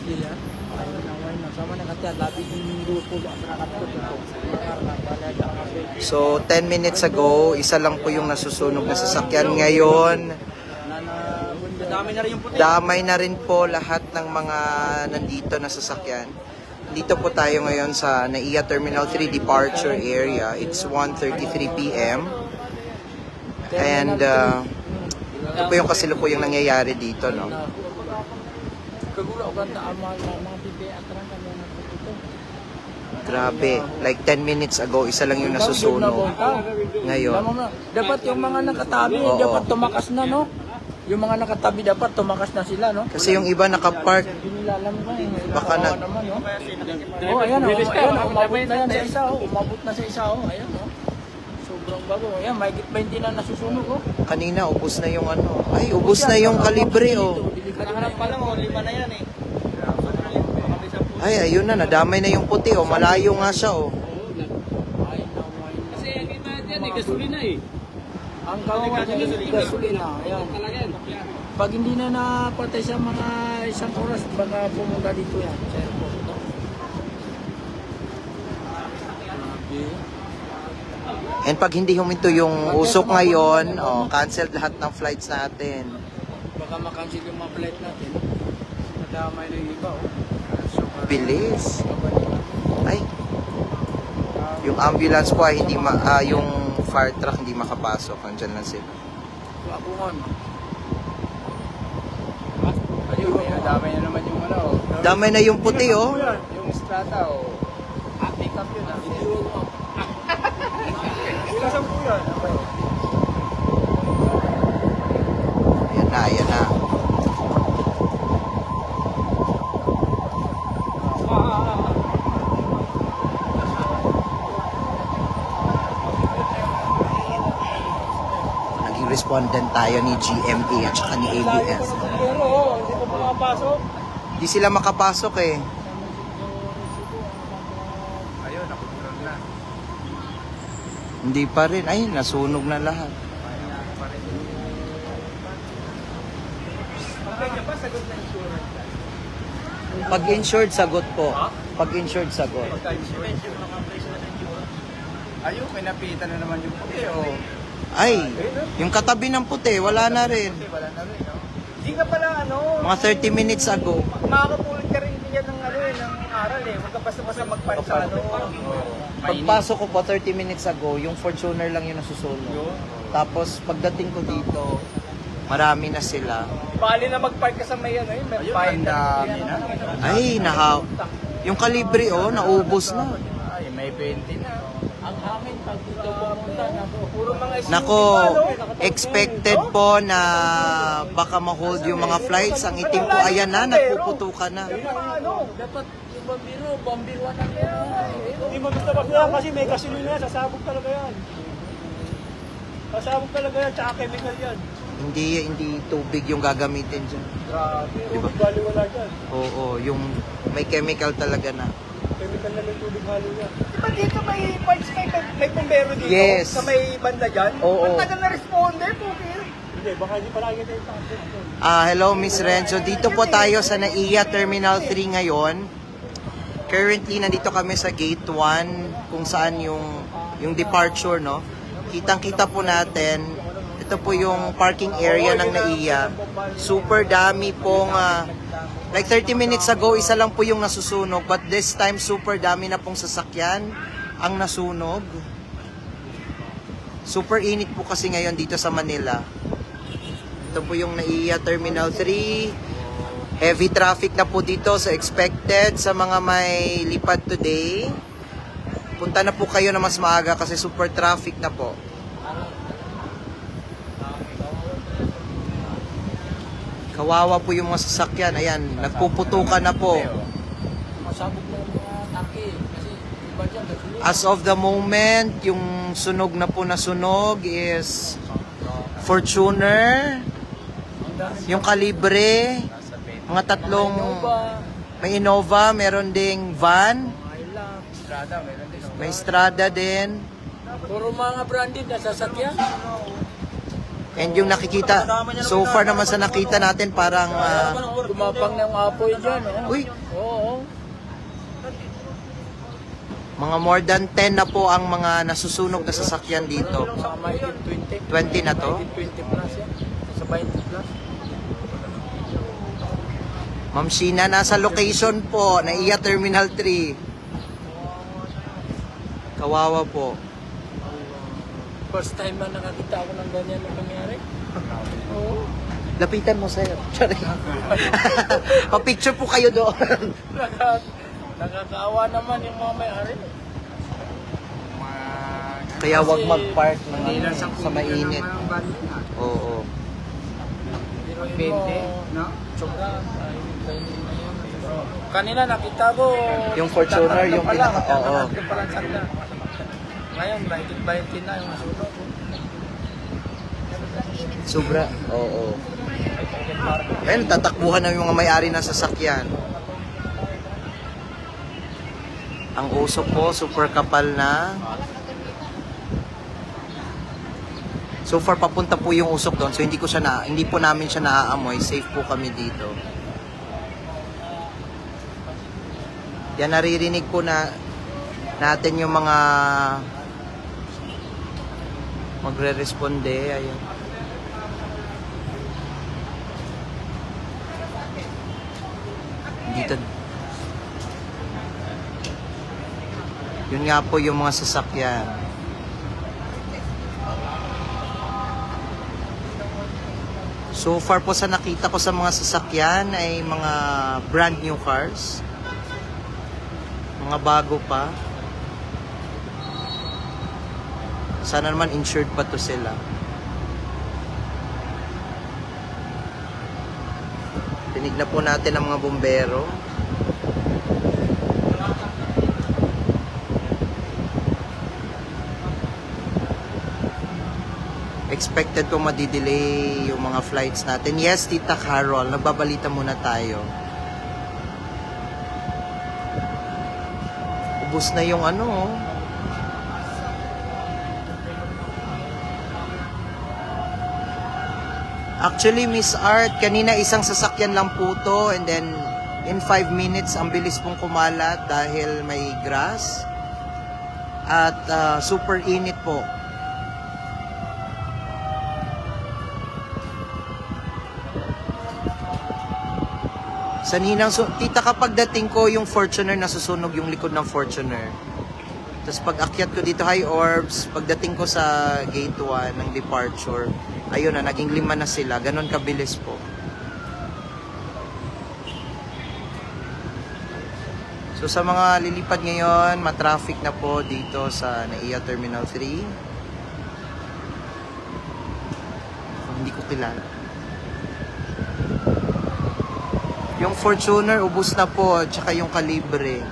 sila. Sama na katiyan, labi yung grupo ba So 10 minutes ago, isa lang po yung nasusunog na sasakyan. Ngayon, Dami na rin yung puti. damay na rin po lahat ng mga nandito na sasakyan. Dito po tayo ngayon sa NAIA Terminal 3 Departure Area. It's 1:33 p.m. And ito po yung kasilukuyang nangyayari dito, no? Kagura o ganda amal na mga bibi at rang kami na ito. Grabe, like 10 minutes ago, isa lang yung nasusunog. Ngayon, Dapat yung mga nakatabi, Oo. dapat tumakas na, no? Yung mga nakatabi dapat tumakas na sila, no? kasi yung iba nakapark, Hindi nila alam ko eh. Baka na- naman, no? Oh, ayan, umabot na yan sa isa, oh. Umabot na sa isa, oh. Ayan, oh. Sobrang bago. Ayan, mahigit 20 na nasusunog, oh. kanina ubos na yung ano. Ay, ubos na yung kalibre, oh. Nakaharap pa lang, oh. 5 na yan, eh. Ay, ayun na, nadamay na yung puti, oh. Malayo nga siya, oh. Kasi ang iba dyan, eh, gasolina, eh. Ang kawawa niya yung gasolina. Ayan. Pag hindi na napatay sa mga isang oras, baka pumunta dito yan sa airport. No? And pag hindi huminto yung usok ngayon, oh, canceled lahat ng flights natin. Baka makancel yung mga flight natin. Nadamay na yung iba. Oh. Bilis. Ay, yung ambulance po ay hindi yung fire truck hindi makapasok. Andyan lang sila. Abungon. Ayun, nadamay na naman yung ano. Damay na yung puti, oh. Yung strata, oh. Pick up yun, ah. Ilasan po yan. Ayan na, ayan na. Naging respondent tayo ni GMA at saka ni ABS. Pero, hindi ko pumapasok. Di sila makapasok eh. Ayun, nakukulang na. Hindi pa rin. Ay, nasunog na lahat. Pag insured, sagot po. Pag insured, sagot. Ayun, kinapitan na naman yung puti, oh. Ay, yung katabi ng puti, wala na rin. Wala na rin, no? Hindi ka pala, ano, Mga 30 minutes ago. makakapulot ka rin din yan ng, ano, ng aral, eh. Huwag ka basta-basta magpan sa, ano. Pagpasok ko po 30 minutes ago, yung Fortuner lang yung nasusunog. Tapos pagdating ko dito, marami na sila. Bali na mag-park ka sa may, ano, eh. May bayad na. Ay, yung kalibre oh, naubos na. Ay, may 20 na. Ang hangin pag dito pumunta, puro mga Nako, expected po na baka ma-hold yung mga flights. Ang itim po, ayan na, nagpuputukan na. Dapat yung bambiro na yan. Hindi magtabas yan kasi may gasolina yan, sasabog talaga yan. Sasabog talaga yan, tsaka chemical yan. Hindi tubig yung gagamitin dyan. Grabe, Diba? bali wala dyan. Oo, yung may chemical talaga na. Chemical na may tubig halo yan. Diba dito may parts, may pumbero dito? Yes. Sa may banda dyan? Oo. Ang tagal na responde, pukil. Hindi, baka hindi palagi tayo tayo. Hello Miss Renzo, dito po tayo sa NAIA Terminal 3 ngayon. Currently, nandito kami sa Gate 1, kung saan yung departure, no? Kitang-kita po natin, ito po yung parking area ng NAIA. Super dami pong, like 30 minutes ago, isa lang po yung nasusunog, but this time, super dami na pong sasakyan ang nasunog. Super init po kasi ngayon dito sa Manila. Ito po yung NAIA Terminal 3. Heavy traffic na po dito, so expected sa mga may lipad today. Punta na po kayo na mas maaga kasi super traffic na po. Kawawa po yung mga sasakyan. Ayan, nagpuputukan na po. Masabog na yung mga tangke. Kasi iba dyan, gasolina. As of the moment, yung sunog na po na sunog is Fortuner, yung kalibre, mga tatlong, may Innova, meron ding van, Strada, meron din. may Strada din. Puro mga branded na sasakyan. And yung nakikita, so far naman sa nakita natin, parang, Gumapang ng apoy dyan. uy, Oo. mga more than 10 na po ang mga nasusunog na sasakyan dito. Mga mahigit 20. 20 na to. Mahigit 20 plus yan. Sa 20 plus. Ma'am Sheena, nasa location po, NAIA Terminal 3. Kawawa po. First time na nakakita ako ng ganyan na nangyari. Oo. Lapitan mo, sir. Sorry. Pa-picture po kayo doon. Nakakaawa naman yung mga may-ari. Kaya wag mag-park ng ano, sa mainit. Oo. Depende, no? Kanina nakita ko Yung Fortuner, yung pinaka, oo. Ngayon, 20 na yung sunog. Sobra, oo. Ayun, tatakbuhan na yung mga may-ari ng sasakyan. Ang usok po, super kapal na. So far, papunta po yung usok doon. So, hindi po namin siya naaamoy. Safe po kami dito. Yan, naririnig po na natin yung mga magre-responde. Ayun. Dito. Yun nga po yung mga sasakyan. So far po sa nakita ko sa mga sasakyan ay mga brand new cars. Mga bago pa. Sana naman insured pa to sila. Tinignan po natin ang mga bumbero. Expected po madidelay yung mga flights natin. Yes, Tita Carol, nagbabalita muna tayo. Ubus na yung ano, oh. Actually, Miss Art, kanina isang sasakyan lang po to, and then in 5 minutes, ang bilis pong kumalat dahil may grass at super init po. Sa Ninang, tita, kapag dating ko yung Fortuner, nasusunog yung likod ng Fortuner. Tapos pag akyat ko dito, High Orbs, pagdating ko sa gate 1 ng departure, ayun na, naging 5 na sila. Ganon kabilis po. So sa mga lilipad ngayon, matraffic na po dito sa NAIA Terminal 3. Hindi ko kilala. Yung Fortuner, ubus na po, tsaka yung Calibre.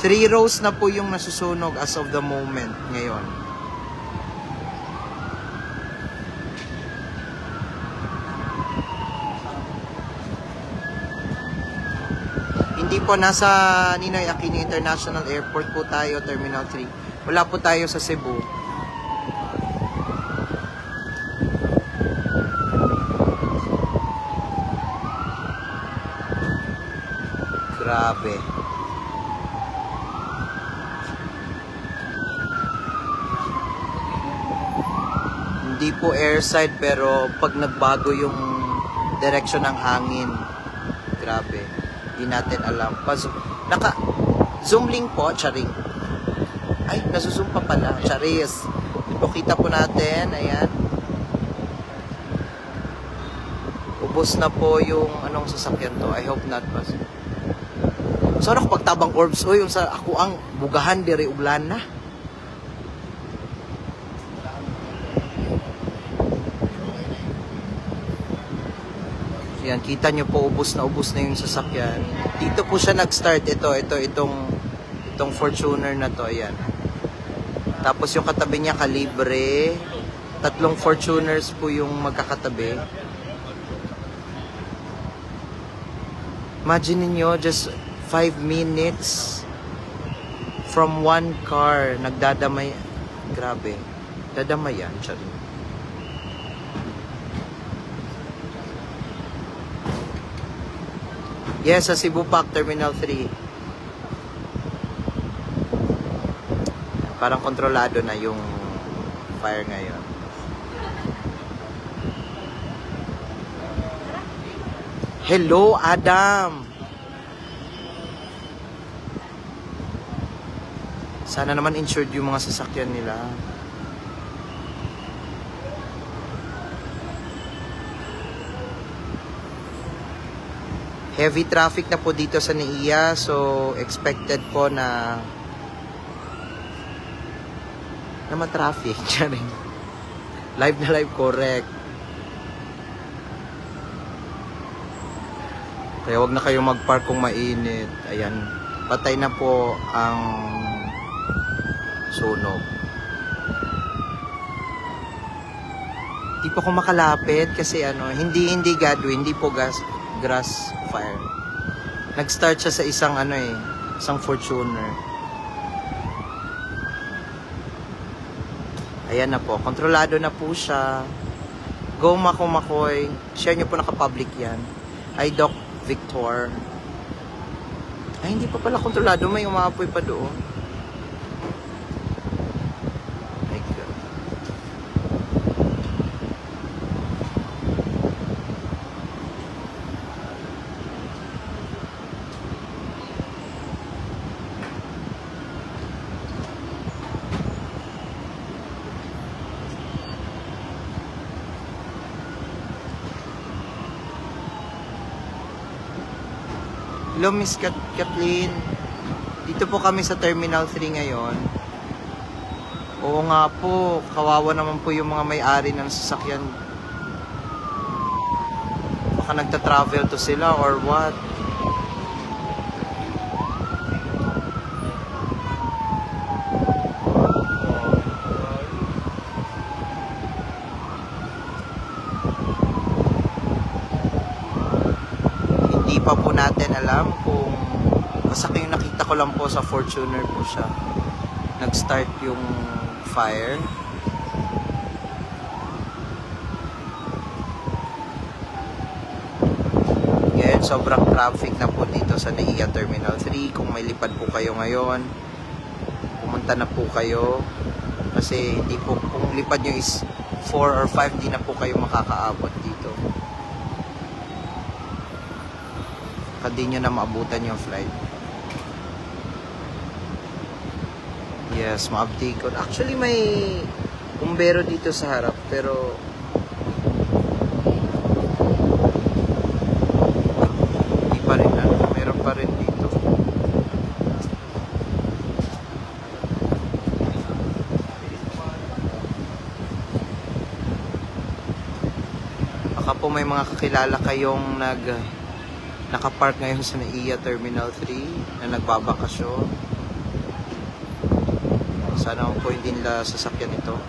3 rows na po yung nasusunog as of the moment ngayon. Hindi po, nasa Ninoy Aquino International Airport po tayo, Terminal 3. Wala po tayo sa Cebu. Grabe. Hindi po airside, pero pag nagbago yung direction ng hangin, grabe. Hindi natin alam. Naka-zoom link po, charing. Ay, nasuzoom pa pala. Charis. Ipakita po natin, ayan. Ubos na po yung anong sasakyan to. I hope not pa. So ano kapag tabang orbs, o yung sa ako ang bugahan diri ublan na. Yan, kita nyo po, ubos na yung sasakyan. Dito po siya nag-start, itong Fortuner na to, ayan. Tapos yung katabi niya, Calibre. 3 Fortuners po yung magkakatabi. Imagine niyo, just 5 minutes from one car, nagdadamay. Grabe. Dadama yan, Charin. Yes, sa Cebu Park, Terminal 3. Parang kontrolado na yung fire ngayon. Hello, Adam! Sana naman insured yung mga sasakyan nila. Heavy traffic na po dito sa NAIA, so expected po na ma-traffic. Live na live, correct. Kaya wag na kayo mag-park kung mainit. Ayan, patay na po ang sunog. Hindi po ako makalapit kasi hindi Godwin, hindi po grass fire. Nag-start siya sa isang Fortuner. Ayan na po, kontrolado na po siya. Go Mako Makoy. Share nyo po, naka-public yan. Ay Doc Victor. Ay, hindi pa pala kontrolado, may umaapoy pa doon. My God. Hello, Miss Kathleen. Dito po kami sa Terminal 3 ngayon. Oo nga po, kawawa naman po yung mga may-ari ng sasakyan. Baka nagta-travel to sila or what? Hindi pa po natin alam kung basta yung nakita ko lang po sa Fortuner po siya. Nag-start yung fire. Ngayon, sobrang traffic na po dito sa NAIA Terminal 3. Kung may lipad po kayo ngayon, pumunta na po kayo. Kasi hindi po, kung lipad nyo is 4 or 5, di na po kayo makakaabot dito. Hindi nyo na maabutan yung flight. Yes, ma-update ko. Actually, may bumbero dito sa harap, pero hindi pa rin meron pa rin dito. Baka po may mga kakilala kayong nakapark ngayon sa NAIA Terminal 3 na nagbabakasyon. Sana po hindi nila sasakyan ito.